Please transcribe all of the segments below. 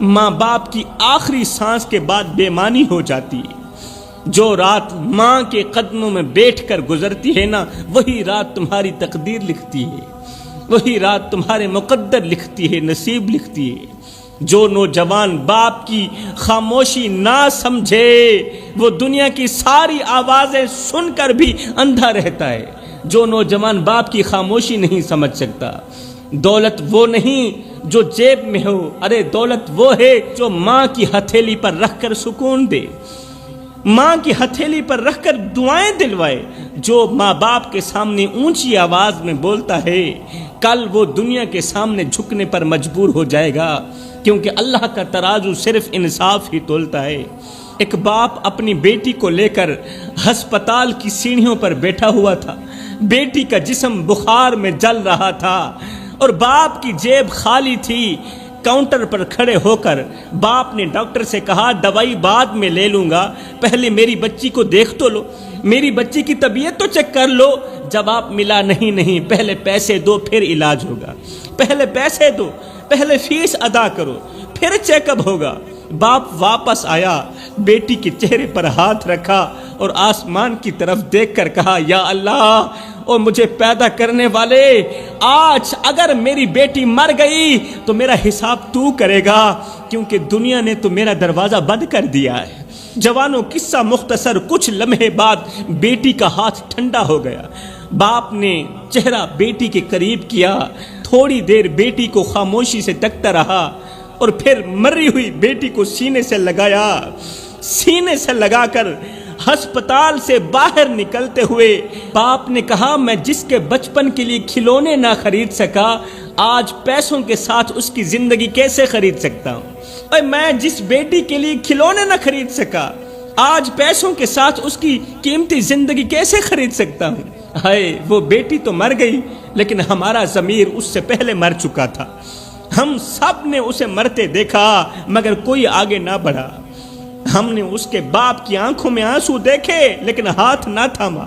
ماں باپ کی آخری سانس کے بعد بے معنی ہو جاتی ہے۔ جو رات ماں کے قدموں میں بیٹھ کر گزرتی ہے نا، وہی رات تمہاری تقدیر لکھتی ہے، وہی رات تمہارے مقدر لکھتی ہے، نصیب لکھتی ہے۔ جو نوجوان باپ کی خاموشی نہ سمجھے وہ دنیا کی ساری آوازیں سن کر بھی اندھا رہتا ہے۔ جو نوجوان باپ کی خاموشی نہیں سمجھ سکتا، دولت وہ نہیں جو جیب میں ہو، ارے دولت وہ ہے جو ماں کی ہتھیلی پر رکھ کر سکون دے، ماں کی ہتھیلی پر رکھ کر دعائیں دلوائے۔ جو ماں باپ کے سامنے اونچی آواز میں بولتا ہے، کل وہ دنیا کے سامنے جھکنے پر مجبور ہو جائے گا، کیونکہ اللہ کا ترازو صرف انصاف ہی تولتا ہے۔ ایک باپ اپنی بیٹی کو لے کر ہسپتال کی سیڑھیوں پر بیٹھا ہوا تھا، بیٹی کا جسم بخار میں جل رہا تھا اور باپ کی جیب خالی تھی۔ کاؤنٹر پر کھڑے ہو کر باپ نے ڈاکٹر سے کہا، دوائی بعد میں لے لوں گا، پہلے میری بچی کو دیکھ تو لو، میری بچی کی طبیعت تو چیک کر لو۔ جواب ملا، نہیں، پہلے پیسے دو پھر علاج ہوگا، پہلے پیسے دو، پہلے فیس ادا کرو پھر چیک اپ ہوگا۔ باپ واپس آیا، بیٹی کے چہرے پر ہاتھ رکھا اور آسمان کی طرف دیکھ کر کہا، یا اللہ، اور مجھے پیدا کرنے والے، آج اگر میری بیٹی مر گئی تو میرا حساب تو کرے گا، کیونکہ دنیا نے تو میرا دروازہ بند کر دیا ہے۔ جوانوں، قصہ مختصر، کچھ لمحے بعد بیٹی کا ہاتھ ٹھنڈا ہو گیا۔ باپ نے چہرہ بیٹی کے قریب کیا، تھوڑی دیر بیٹی کو خاموشی سے تکتا رہا اور پھر مری ہوئی بیٹی کو سینے سے لگایا۔ سینے سے لگا کر ہسپتال سے باہر نکلتے ہوئے باپ نے کہا، میں جس کے بچپن کے لیے کھلونے نہ خرید سکا، آج پیسوں کے ساتھ اس کی زندگی کیسے خرید سکتا ہوں؟ اور میں جس بیٹی کے لیے کھلونے نہ خرید سکا، آج پیسوں کے ساتھ اس کی قیمتی زندگی کیسے خرید سکتا ہوں؟ ہائے، وہ بیٹی تو مر گئی، لیکن ہمارا ضمیر اس سے پہلے مر چکا تھا۔ ہم سب نے اسے مرتے دیکھا مگر کوئی آگے نہ بڑھا۔ ہم نے اس کے باپ کی آنکھوں میں آنسو دیکھے لیکن ہاتھ نہ تھاما۔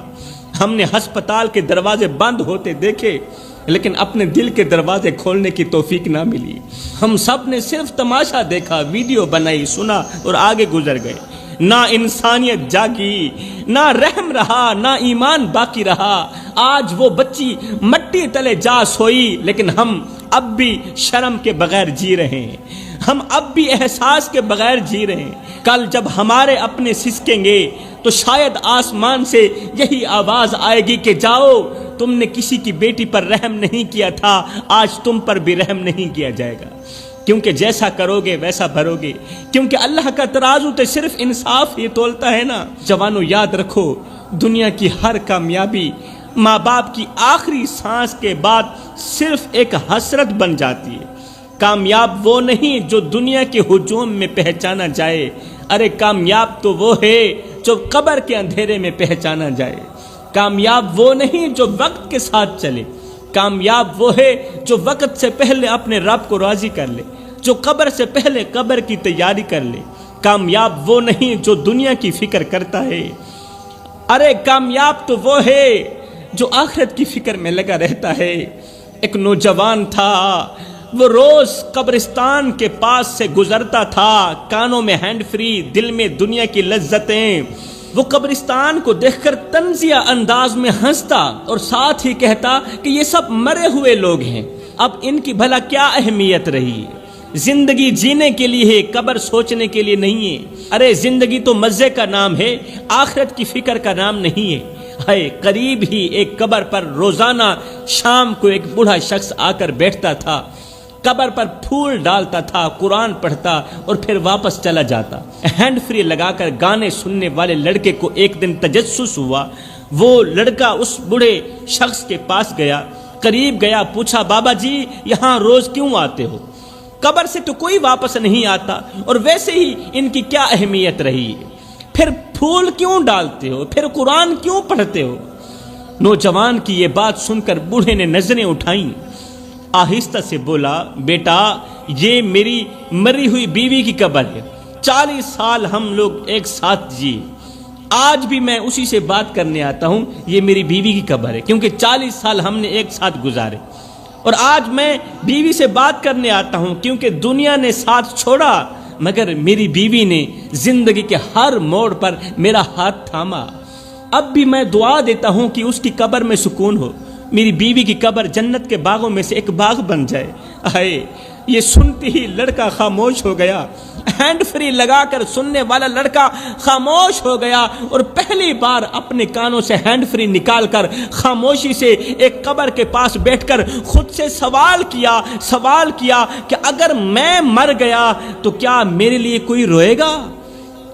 ہم نے ہسپتال کے دروازے بند ہوتے دیکھے لیکن اپنے دل کے دروازے کھولنے کی توفیق نہ ملی۔ ہم سب نے صرف تماشا دیکھا، ویڈیو بنائی، سنا اور آگے گزر گئے۔ نہ انسانیت جاگی، نہ رحم رہا، نہ ایمان باقی رہا۔ آج وہ بچی مٹی تلے جا سوئی، لیکن ہم اب بھی شرم کے بغیر جی رہے ہیں، ہم اب بھی احساس کے بغیر جی رہے ہیں۔ کل جب ہمارے اپنے سسکیں گے تو شاید آسمان سے یہی آواز آئے گی کہ جاؤ، تم نے کسی کی بیٹی پر رحم نہیں کیا تھا، آج تم پر بھی رحم نہیں کیا جائے گا، کیونکہ جیسا کرو گے ویسا بھرو گے، کیونکہ اللہ کا ترازو تو صرف انصاف ہی تولتا ہے نا۔ جوانوں، یاد رکھو، دنیا کی ہر کامیابی ماں باپ کی آخری سانس کے بعد صرف ایک حسرت بن جاتی ہے۔ کامیاب وہ نہیں جو دنیا کے ہجوم میں پہچانا جائے، ارے کامیاب تو وہ ہے جو قبر کے اندھیرے میں پہچانا جائے۔ کامیاب وہ نہیں جو وقت کے ساتھ چلے، کامیاب وہ ہے جو وقت سے پہلے اپنے رب کو راضی کر لے، جو قبر سے پہلے قبر کی تیاری کر لے۔ کامیاب وہ نہیں جو دنیا کی فکر کرتا ہے، ارے کامیاب تو وہ ہے جو آخرت کی فکر میں لگا رہتا ہے۔ ایک نوجوان تھا، وہ روز قبرستان کے پاس سے گزرتا تھا، کانوں میں ہینڈ فری، دل میں دنیا کی لذتیں۔ وہ قبرستان کو دیکھ کر طنزیہ انداز میں ہنستا اور ساتھ ہی کہتا کہ یہ سب مرے ہوئے لوگ ہیں، اب ان کی بھلا کیا اہمیت رہی؟ زندگی جینے کے لیے ہے، قبر سوچنے کے لیے نہیں ہے۔ ارے زندگی تو مزے کا نام ہے، آخرت کی فکر کا نام نہیں ہے۔ ہائے، قریب ہی ایک قبر پر روزانہ شام کو ایک بوڑھا شخص آ کر بیٹھتا تھا، قبر پر پھول ڈالتا تھا، قرآن پڑھتا اور پھر واپس چلا جاتا۔ ہینڈ فری لگا کر گانے سننے والے لڑکے کو ایک دن تجسس ہوا۔ وہ لڑکا اس بوڑھے شخص کے پاس گیا، قریب گیا، پوچھا، بابا جی یہاں روز کیوں آتے ہو؟ قبر سے تو کوئی واپس نہیں آتا، اور ویسے ہی ان کی کیا اہمیت رہی ہے؟ پھر پھول کیوں ڈالتے ہو؟ پھر قرآن کیوں پڑھتے ہو؟ نوجوان کی یہ بات سن کر بوڑھے نے نظریں اٹھائیں، آہستہ سے بولا، بیٹا یہ میری مری ہوئی بیوی کی قبر ہے، 40 سال ہم لوگ ایک ساتھ جیے، آج بھی میں اسی سے بات کرنے آتا ہوں، یہ میری بیوی کی قبر ہے، کیونکہ 40 سال ہم نے ایک ساتھ گزارے، اور آج میں بیوی سے بات کرنے آتا ہوں کیونکہ دنیا نے ساتھ چھوڑا، مگر میری بیوی نے زندگی کے ہر موڑ پر میرا ہاتھ تھاما۔ اب بھی میں دعا دیتا ہوں کہ اس کی قبر میں سکون ہو، میری بیوی کی قبر جنت کے باغوں میں سے ایک باغ بن جائے۔ آئے یہ سنتے ہی لڑکا خاموش ہو گیا، ہینڈ فری لگا کر سننے والا لڑکا خاموش ہو گیا اور پہلی بار اپنے کانوں سے ہینڈ فری نکال کر خاموشی سے ایک قبر کے پاس بیٹھ کر خود سے سوال کیا کہ اگر میں مر گیا تو کیا میرے لیے کوئی روئے گا؟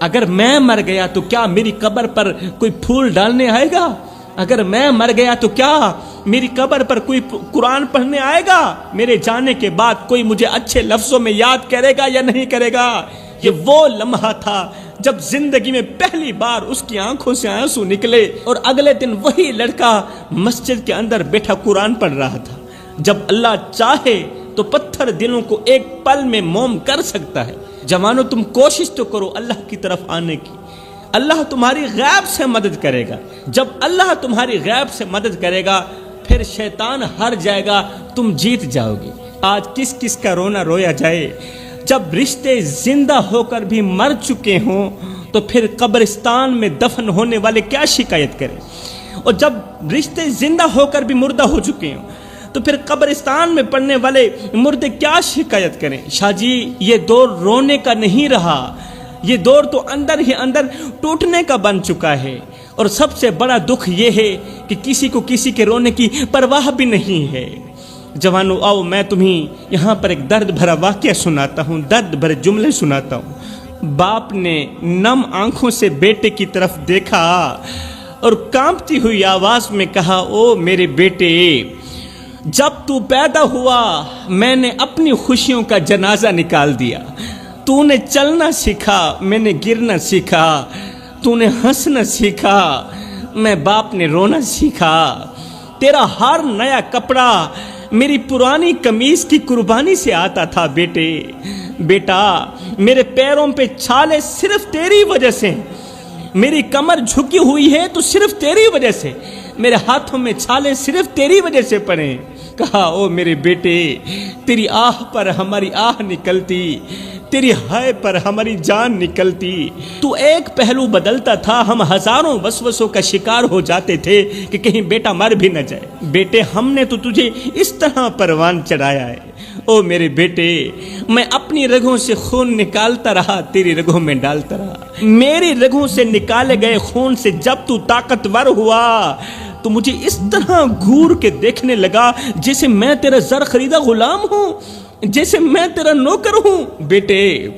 اگر میں مر گیا تو کیا میری قبر پر کوئی پھول ڈالنے آئے گا؟ اگر میں مر گیا تو کیا میری قبر پر کوئی قرآن پڑھنے آئے گا؟ میرے جانے کے بعد کوئی مجھے اچھے لفظوں میں یاد کرے گا یا نہیں کرے گا؟ یہ وہ لمحہ تھا جب زندگی میں پہلی بار اس کی آنکھوں سے آنسو نکلے اور اگلے دن وہی لڑکا مسجد کے اندر بیٹھا قرآن پڑھ رہا تھا۔ جب اللہ چاہے تو پتھر دلوں کو ایک پل میں موم کر سکتا ہے۔ جوانوں تم کوشش تو کرو اللہ کی طرف آنے کی، اللہ تمہاری غیب سے مدد کرے گا۔ جب اللہ تمہاری غیب سے مدد کرے گا پھر شیطان ہار جائے گا، تم جیت جاؤ گے۔ آج کس کس کا رونا رویا جائے؟ جب رشتے زندہ ہو کر بھی مر چکے ہوں تو پھر قبرستان میں دفن ہونے والے کیا شکایت کریں، اور جب رشتے زندہ ہو کر بھی مردہ ہو چکے ہوں تو پھر قبرستان میں پڑنے والے مردے کیا شکایت کریں۔ شاہ جی یہ دور رونے کا نہیں رہا، یہ دور تو اندر ہی اندر ٹوٹنے کا بن چکا ہے، اور سب سے بڑا دکھ یہ ہے کہ کسی کو کسی کے رونے کی پرواہ بھی نہیں ہے۔ جوانو آؤ میں تمہیں یہاں پر ایک درد بھرا واقعہ سناتا ہوں، درد بھرے جملے سناتا ہوں۔ باپ نے نم آنکھوں سے بیٹے کی طرف دیکھا اور کانپتی ہوئی آواز میں کہا، او میرے بیٹے، جب تو پیدا ہوا میں نے اپنی خوشیوں کا جنازہ نکال دیا، تو نے چلنا سیکھا میں نے گرنا سیکھا، تو نے ہنسنا سیکھا میں باپ نے رونا سیکھا، تیرا ہر نیا کپڑا میری پرانی قمیض کی قربانی سے آتا تھا بیٹے۔ بیٹا میرے پیروں پہ چھالے صرف تیری وجہ سے، میری کمر جھکی ہوئی ہے تو صرف تیری وجہ سے، میرے ہاتھوں میں چھالے صرف تیری وجہ سے پڑے۔ کہا او میرے بیٹے، تیری آہ پر ہماری آہ نکلتی، تیری ہائے پر ہماری جان نکلتی، تو ایک پہلو بدلتا تھا، ہم ہزاروں وسوسوں کا شکار ہو جاتے تھے کہ کہیں بیٹا مر بھی نہ جائے۔ بیٹے ہم نے تو تجھے اس طرح پروان چڑھایا ہے، او میرے بیٹے، میں اپنی رگوں سے خون نکالتا رہا، تیری رگوں میں ڈالتا رہا۔ میری رگوں سے نکالے گئے خون سے جب تو طاقتور ہوا تو مجھے اس طرح گھور کے دیکھنے لگا جیسے میں تیرا زر خریدا غلام ہوں، جیسے میں تیرا نوکر ہوں۔ بیٹے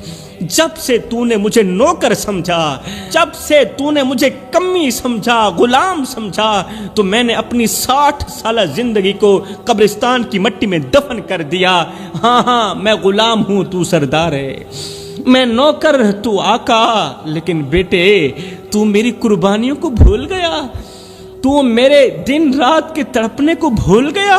جب سے تو نے مجھے نوکر سمجھا، جب سے تو نے مجھے کمی سمجھا، غلام سمجھا، تو میں نے اپنی 60 سالہ زندگی کو قبرستان کی مٹی میں دفن کر دیا۔ ہاں میں غلام ہوں، تو سردار ہے، میں نوکر تو آقا، لیکن بیٹے تو میری قربانیوں کو بھول گیا، تو میرے دن رات کے تڑپنے کو بھول گیا،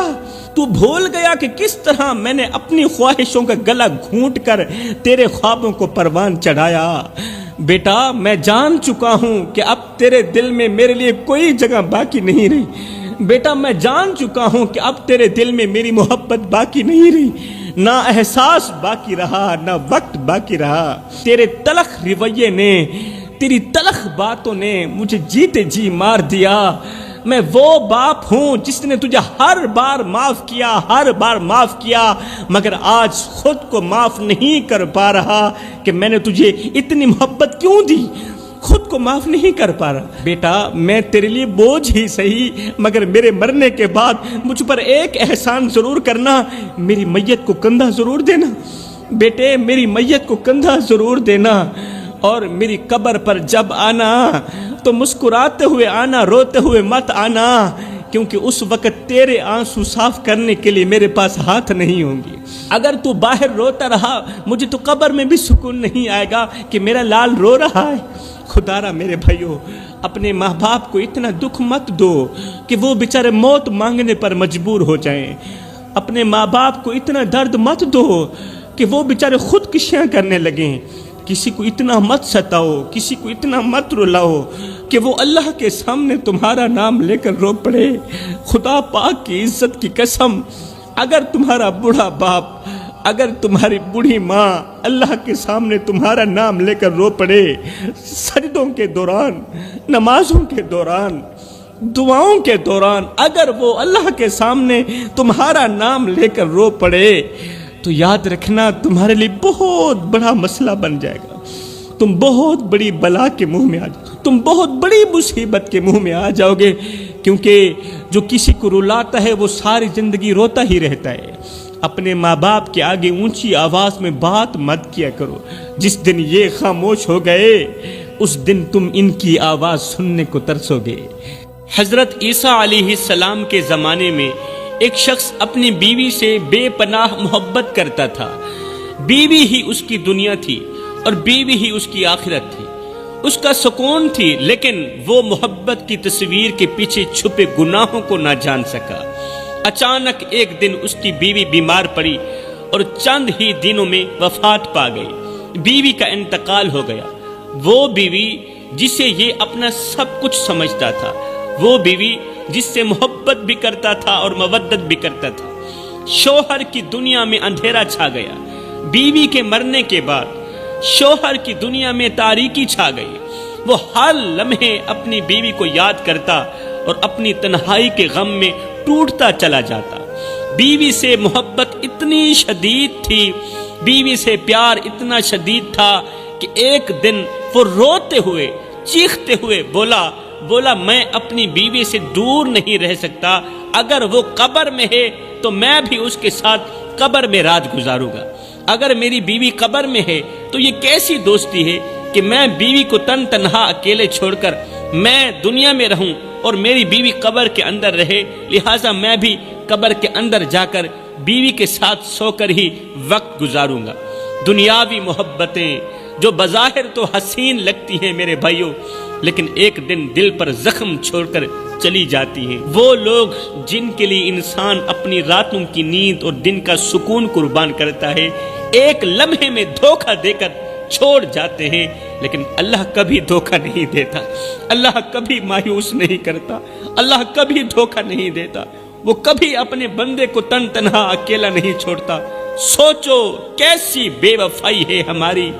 تو بھول گیا کہ کس طرح میں نے اپنی خواہشوں کا گلا گھونٹ کر تیرے خوابوں کو پروان چڑھایا۔ بیٹا میں جان چکا ہوں کہ اب تیرے دل میں میرے لیے کوئی جگہ باقی نہیں رہی، بیٹا میں جان چکا ہوں کہ اب تیرے دل میں میری محبت باقی نہیں رہی، نہ احساس باقی رہا، نہ وقت باقی رہا۔ تیرے تلخ رویے نے، تیری تلخ باتوں نے مجھے جیتے جی مار دیا۔ میں وہ باپ ہوں جس نے تجھے ہر بار معاف کیا، ہر بار معاف کیا، مگر آج خود کو معاف نہیں کر پا رہا کہ میں نے تجھے اتنی محبت کیوں دی، خود کو معاف نہیں کر پا رہا۔ بیٹا میں تیرے لیے بوجھ ہی صحیح، مگر میرے مرنے کے بعد مجھ پر ایک احسان ضرور کرنا، میری میت کو کندھا ضرور دینا۔ بیٹے میری میت کو کندھا ضرور دینا، اور میری قبر پر جب آنا تو مسکراتے ہوئے آنا، روتے ہوئے مت آنا، کیونکہ اس وقت تیرے آنسو صاف کرنے کے لیے میرے پاس ہاتھ نہیں ہوں گے۔ اگر تو باہر روتا رہا مجھے تو قبر میں بھی سکون نہیں آئے گا کہ میرا لال رو رہا ہے۔ خدا را میرے بھائیو، اپنے ماں باپ کو اتنا دکھ مت دو کہ وہ بیچارے موت مانگنے پر مجبور ہو جائیں، اپنے ماں باپ کو اتنا درد مت دو کہ وہ بیچارے خودکشیاں کرنے لگیں، کسی کو اتنا مت ستاؤ، کسی کو اتنا مت رلاؤ کہ وہ اللہ کے سامنے تمہارا نام لے کر رو پڑے۔ خدا پاک کی عزت کی قسم، اگر تمہارا بوڑھا باپ، اگر تمہاری بوڑھی ماں اللہ کے سامنے تمہارا نام لے کر رو پڑے، سجدوں کے دوران، نمازوں کے دوران، دعاؤں کے دوران اگر وہ اللہ کے سامنے تمہارا نام لے کر رو پڑے، تو یاد رکھنا تمہارے لیے بہت بڑا مسئلہ بن جائے گا۔ تم بہت بڑی بلا کے منہ میں تم بہت بڑی مصیبت کے منہ میں آ جاؤ گے، کیونکہ جو کسی کو رلاتا ہے وہ ساری زندگی روتا ہی رہتا ہے۔ اپنے ماں باپ کے آگے اونچی آواز میں بات مت کیا کرو، جس دن یہ خاموش ہو گئے اس دن تم ان کی آواز سننے کو ترسو گے۔ حضرت عیسیٰ علیہ السلام کے زمانے میں ایک شخص اپنی بیوی سے بے پناہ محبت کرتا تھا۔ بیوی ہی اس کی دنیا تھی اور بیوی ہی اس کی آخرت تھی، اس کا سکون تھی، لیکن وہ محبت کی تصویر کے پیچھے چھپے گناہوں کو نہ جان سکا۔ اچانک ایک دن اس کی بیوی بیمار پڑی اور چند ہی دنوں میں وفات پا گئی۔ بیوی کا انتقال ہو گیا۔ وہ بیوی جسے یہ اپنا سب کچھ سمجھتا تھا، وہ بیوی جس سے محبت بھی کرتا تھا اور مودت بھی کرتا تھا، شوہر کی دنیا میں اندھیرا چھا گیا۔ بیوی کے مرنے کے بعد شوہر کی دنیا میں تاریکی چھا گئی۔ وہ ہر لمحے اپنی بیوی کو یاد کرتا اور اپنی تنہائی کے غم میں ٹوٹتا چلا جاتا۔ بیوی سے محبت اتنی شدید تھی، بیوی سے پیار اتنا شدید تھا کہ ایک دن وہ روتے ہوئے، چیختے ہوئے بولا میں اپنی بیوی سے دور نہیں رہ سکتا، اگر وہ قبر میں ہے تو میں بھی اس کے ساتھ قبر میں رات گزاروں گا۔ اگر میری بیوی قبر میں ہے تو یہ کیسی دوستی ہے کہ میں بیوی کو تنہا اکیلے چھوڑ کر میں دنیا میں رہوں اور میری بیوی قبر کے اندر رہے، لہٰذا میں بھی قبر کے اندر جا کر بیوی کے ساتھ سو کر ہی وقت گزاروں گا۔ دنیاوی محبتیں جو بظاہر تو حسین لگتی ہیں میرے بھائیوں، لیکن ایک دن دل پر زخم چھوڑ کر چلی جاتی ہیں۔ وہ لوگ جن کے لیے انسان اپنی راتوں کی نیند اور دن کا سکون قربان کرتا ہے، ایک لمحے میں دھوکہ دے کر چھوڑ جاتے ہیں، لیکن اللہ کبھی دھوکہ نہیں دیتا، اللہ کبھی مایوس نہیں کرتا، اللہ کبھی دھوکہ نہیں دیتا، وہ کبھی اپنے بندے کو تنہا اکیلا نہیں چھوڑتا۔ سوچو کیسی بے وفائی ہے ہماری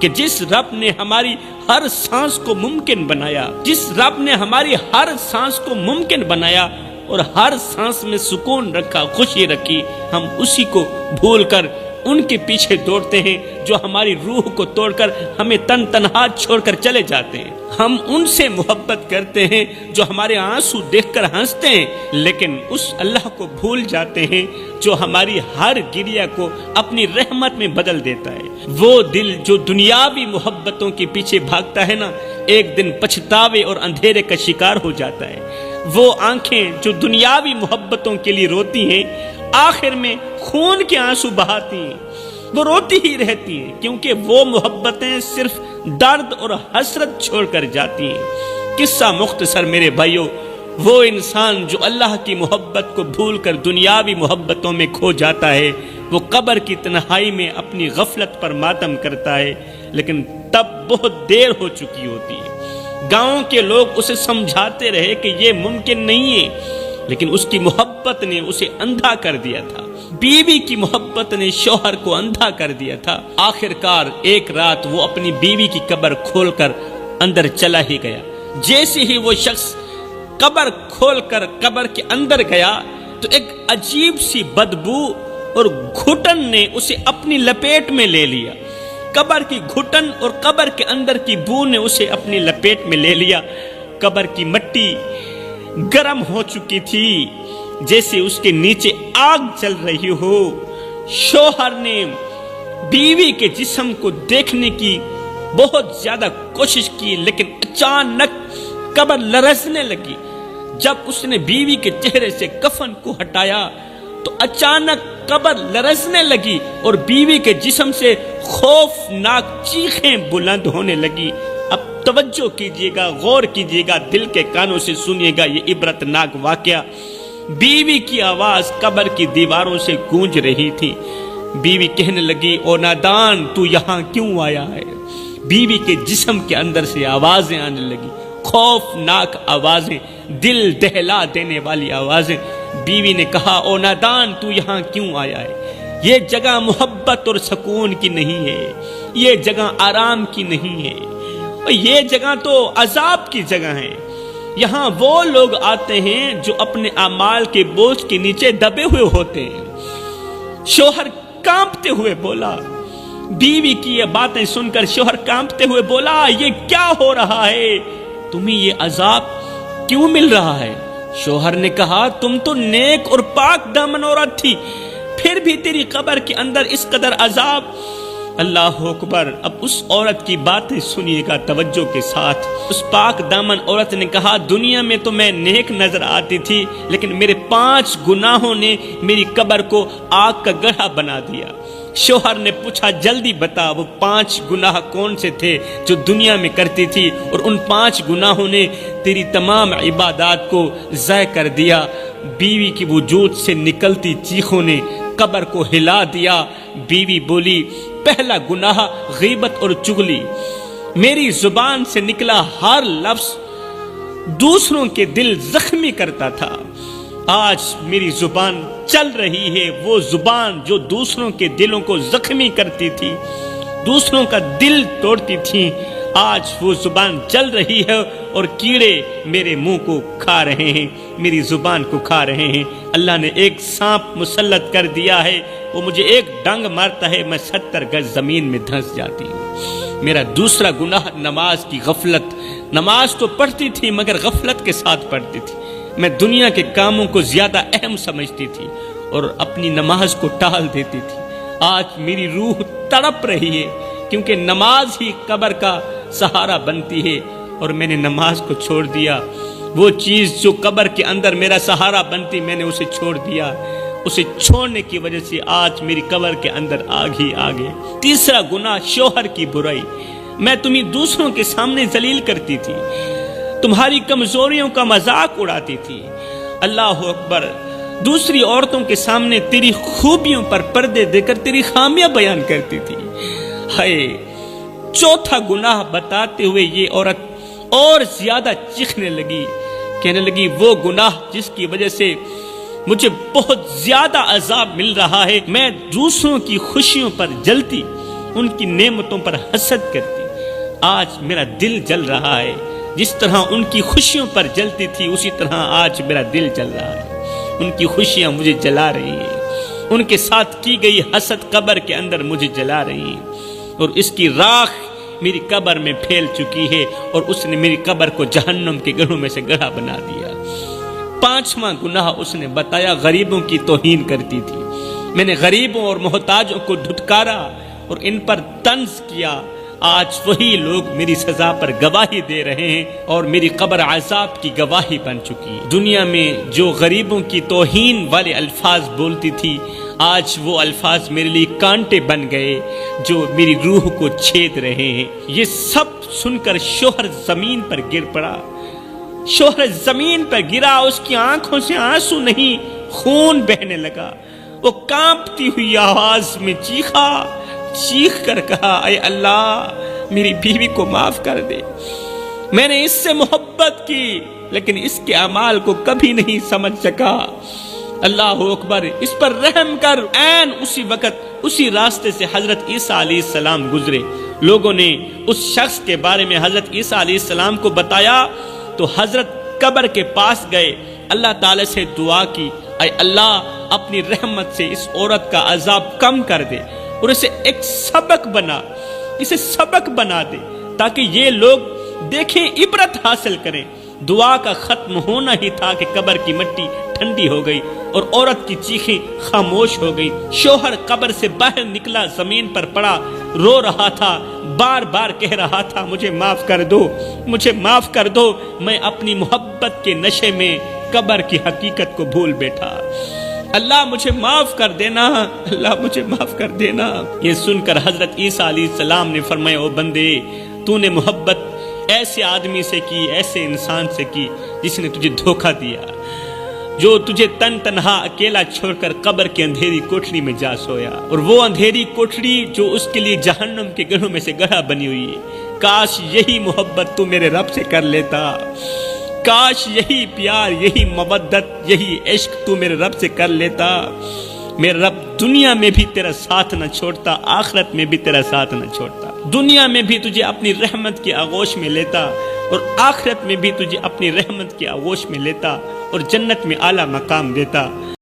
کہ جس رب نے ہماری ہر سانس کو ممکن بنایا، جس رب نے ہماری ہر سانس کو ممکن بنایا اور ہر سانس میں سکون رکھا، خوشی رکھی، ہم اسی کو بھول کر ان کے پیچھے دوڑتے ہیں جو ہماری روح کو توڑ کر ہمیں تنہا چھوڑ کر چلے جاتے ہیں۔ ہم ان سے محبت کرتے ہیں جو ہمارے آنسو دیکھ کر ہنستے ہیں، لیکن اس اللہ کو بھول جاتے ہیں جو ہماری ہر گریہ کو اپنی رحمت میں بدل دیتا ہے۔ وہ دل جو دنیاوی محبتوں کے پیچھے بھاگتا ہے نا، ایک دن پچھتاوے اور اندھیرے کا شکار ہو جاتا ہے۔ وہ آنکھیں جو دنیاوی محبتوں کے لیے روتی ہیں، آخر میں خون کے آنسو بہاتی ہیں، وہ روتی ہی رہتی ہیں، کیونکہ وہ محبتیں صرف درد اور حسرت چھوڑ کر جاتی ہیں۔ قصہ مختصر میرے بھائیوں، وہ انسان جو اللہ کی محبت کو بھول کر دنیاوی محبتوں میں کھو جاتا ہے، وہ قبر کی تنہائی میں اپنی غفلت پر ماتم کرتا ہے، لیکن تب بہت دیر ہو چکی ہوتی ہے۔ گاؤں کے لوگ اسے سمجھاتے رہے کہ یہ ممکن نہیں ہے، لیکن اس کی محبت نے اسے اندھا کر دیا تھا، بیوی کی محبت نے شوہر کو اندھا کر دیا تھا۔ آخر کار ایک رات وہ اپنی بیوی کی قبر کھول کر اندر چلا ہی گیا۔ جیسے ہی وہ شخص قبر کھول کر قبر کے اندر گیا تو ایک عجیب سی بدبو اور گھٹن نے اسے اپنی لپیٹ میں لے لیا۔ قبر کی گھٹن اور قبر کے اندر کی بو نے اسے اپنی لپیٹ میں لے لیا۔ قبر کی مٹی گرم ہو چکی تھی، جیسے اس کے نیچے آگ چل رہی ہو۔ شوہر نے بیوی کے جسم کو دیکھنے کی بہت زیادہ کوشش کی، لیکن اچانک قبر لرزنے لگی۔ جب اس نے بیوی کے چہرے سے کفن کو ہٹایا تو اچانک قبر لرزنے لگی اور بیوی کے جسم سے خوفناک چیخیں بلند ہونے لگی۔ اب توجہ کیجیے گا، غور کیجیے گا، دل کے کانوں سے سنیے گا یہ عبرتناک واقعہ۔ بیوی کی آواز قبر کی دیواروں سے گونج رہی تھی۔ بیوی کہنے لگی، او نادان، تو یہاں کیوں آیا ہے؟ بیوی کے جسم کے اندر سے آوازیں آنے لگی، خوفناک آوازیں، دل دہلا دینے والی آوازیں۔ بیوی نے کہا او نادان تو یہاں کیوں آیا ہے؟ یہ جگہ محبت اور سکون کی نہیں ہے، یہ جگہ آرام کی نہیں ہے، اور یہ جگہ تو عذاب کی جگہ ہے۔ یہاں وہ لوگ آتے ہیں جو اپنے اعمال کے بوجھ کے نیچے دبے ہوئے ہوتے ہیں۔ شوہر کانپتے ہوئے بولا، بیوی کی یہ باتیں سن کر شوہر کانپتے ہوئے بولا، یہ کیا ہو رہا ہے؟ تمہیں یہ عذاب کیوں مل رہا ہے؟ شوہر نے کہا، تم تو نیک اور پاک دامن عورت تھی، پھر بھی تیری قبر کے اندر اس قدر عذاب۔ اللہ اکبر۔ اب اس عورت کی باتیں سنیے گا توجہ کے ساتھ۔ اس پاک دامن عورت نے کہا، دنیا میں تو میں نیک نظر آتی تھی، لیکن میرے 5 گناہوں نے میری قبر کو آگ کا گڑھا بنا دیا۔ شوہر نے پوچھا، جلدی بتا وہ 5 گناہ کون سے تھے جو دنیا میں کرتی تھی، اور ان 5 گناہوں نے تیری تمام عبادات کو ضائع کر دیا۔ بیوی کی وجود سے نکلتی چیخوں نے قبر کو ہلا دیا۔ بیوی بولی، پہلا گناہ غیبت اور چغلی۔ میری زبان سے نکلا ہر لفظ دوسروں کے دل زخمی کرتا تھا۔ آج میری زبان چل رہی ہے، وہ زبان جو دوسروں کے دلوں کو زخمی کرتی تھی، دوسروں کا دل توڑتی تھی، آج وہ زبان چل رہی ہے اور کیڑے میرے منہ کو کھا رہے ہیں، میری زبان کو کھا رہے ہیں۔ اللہ نے ایک سانپ مسلط کر دیا ہے، وہ مجھے ایک ڈنگ مارتا ہے، میں 70 گز زمین میں دھنس جاتی ہوں۔ میرا دوسرا گناہ نماز کی غفلت۔ نماز تو پڑھتی تھی مگر غفلت کے ساتھ پڑھتی تھی۔ میں دنیا کے کاموں کو زیادہ اہم سمجھتی تھی اور اپنی نماز کو ٹال دیتی تھی۔ آج میری روح تڑپ رہی ہے کیونکہ نماز ہی قبر کا سہارا بنتی ہے، اور میں نے نماز کو چھوڑ دیا۔ وہ چیز جو قبر کے اندر میرا سہارا بنتی، میں نے اسے چھوڑ دیا۔ اسے چھوڑنے کی وجہ سے آج میری قبر کے اندر آگ ہی آگ ہے۔ تیسرا گناہ شوہر کی برائی۔ میں تمہیں دوسروں کے سامنے ذلیل کرتی تھی، تمہاری کمزوریوں کا مذاق اڑاتی تھی۔ اللہ اکبر۔ دوسری عورتوں کے سامنے تیری خوبیوں پر پردے دے کر تیری خامیاں بیان کرتی تھی۔ ہائے! چوتھا گناہ بتاتے ہوئے یہ عورت اور زیادہ چیخنے لگی، کہنے لگی، وہ گناہ جس کی وجہ سے مجھے بہت زیادہ عذاب مل رہا ہے، میں دوسروں کی خوشیوں پر جلتی، ان کی نعمتوں پر حسد کرتی۔ آج میرا دل جل رہا ہے، جس طرح ان کی خوشیوں پر جلتی تھی اسی طرح آج میرا دل جل رہا ہے۔ ان کی خوشیاں مجھے جلا رہی ہیں، ان کے ساتھ کی گئی حسد قبر کے اندر مجھے جلا رہی ہیں، اور اس کی راکھ میری قبر میں پھیل چکی ہے، اور اس نے میری قبر کو جہنم کے گڑھوں میں سے گڑھا بنا دیا۔ 5واں گناہ اس نے بتایا، غریبوں کی توہین کرتی تھی۔ میں نے غریبوں اور محتاجوں کو دھتکارا اور ان پر طنز کیا۔ آج وہی لوگ میری سزا پر گواہی دے رہے ہیں اور میری قبر عذاب کی گواہی بن چکی ہے۔ دنیا میں جو غریبوں کی توہین والے الفاظ بولتی تھی، آج وہ الفاظ میرے لیے کانٹے بن گئے جو میری روح کو چھید رہے ہیں۔ یہ سب سن کر شوہر زمین پر گر پڑا۔ شوہر زمین پر گرا، اس کی آنکھوں سے آنسو نہیں، خون بہنے لگا۔ وہ کانپتی ہوئی آواز میں چیخ کر کہا، اے اللہ میری بیوی کو معاف کر دے، میں نے اس سے محبت کی لیکن اس کے اعمال کو کبھی نہیں سمجھ سکا۔ اللہ اکبر، اس پر رحم کر۔ عین اسی وقت اسی راستے سے حضرت عیسیٰ علیہ السلام گزرے۔ لوگوں نے اس شخص کے بارے میں حضرت عیسیٰ علیہ السلام کو بتایا تو حضرت قبر کے پاس گئے، اللہ تعالی سے دعا کی، اے اللہ اپنی رحمت سے اس عورت کا عذاب کم کر دے اور اسے ایک سبق بنا دے تاکہ یہ لوگ دیکھیں، عبرت حاصل کریں۔ دعا کا ختم ہونا ہی تھا کہ قبر کی مٹی ٹھنڈی ہو گئی اور عورت کی چیخیں خاموش ہو گئی۔ شوہر قبر سے باہر نکلا، زمین پر پڑا، رو رہا تھا، بار بار کہہ رہا تھا، مجھے معاف کر دو، مجھے معاف کر دو، میں اپنی محبت کے نشے میں قبر کی حقیقت کو بھول بیٹھا۔ اللہ مجھے معاف کر دینا، اللہ مجھے معاف کر دینا۔ یہ سن کر حضرت عیسیٰ علیہ السلام نے فرمایا، او بندے، تو نے محبت ایسے آدمی سے کی، ایسے انسان سے کی جس نے تجھے دھوکہ دیا، جو تجھے تنہا اکیلا چھوڑ کر قبر کے اندھیری کوٹھڑی میں جا سویا، اور وہ اندھیری کوٹھڑی جو اس کے لیے جہنم کے گڑھوں میں سے گڑھا بنی ہوئی ہے۔ کاش یہی محبت تو میرے رب سے کر لیتا، کاش یہی پیار، یہی مودت، یہی عشق تو میرے رب سے کر لیتا، میرا رب دنیا میں بھی تیرا ساتھ نہ چھوڑتا، آخرت میں بھی تیرا ساتھ نہ چھوڑتا، دنیا میں بھی تجھے اپنی رحمت کی آغوش میں لیتا اور آخرت میں بھی تجھے اپنی رحمت کی آغوش میں لیتا اور جنت میں اعلیٰ مقام دیتا۔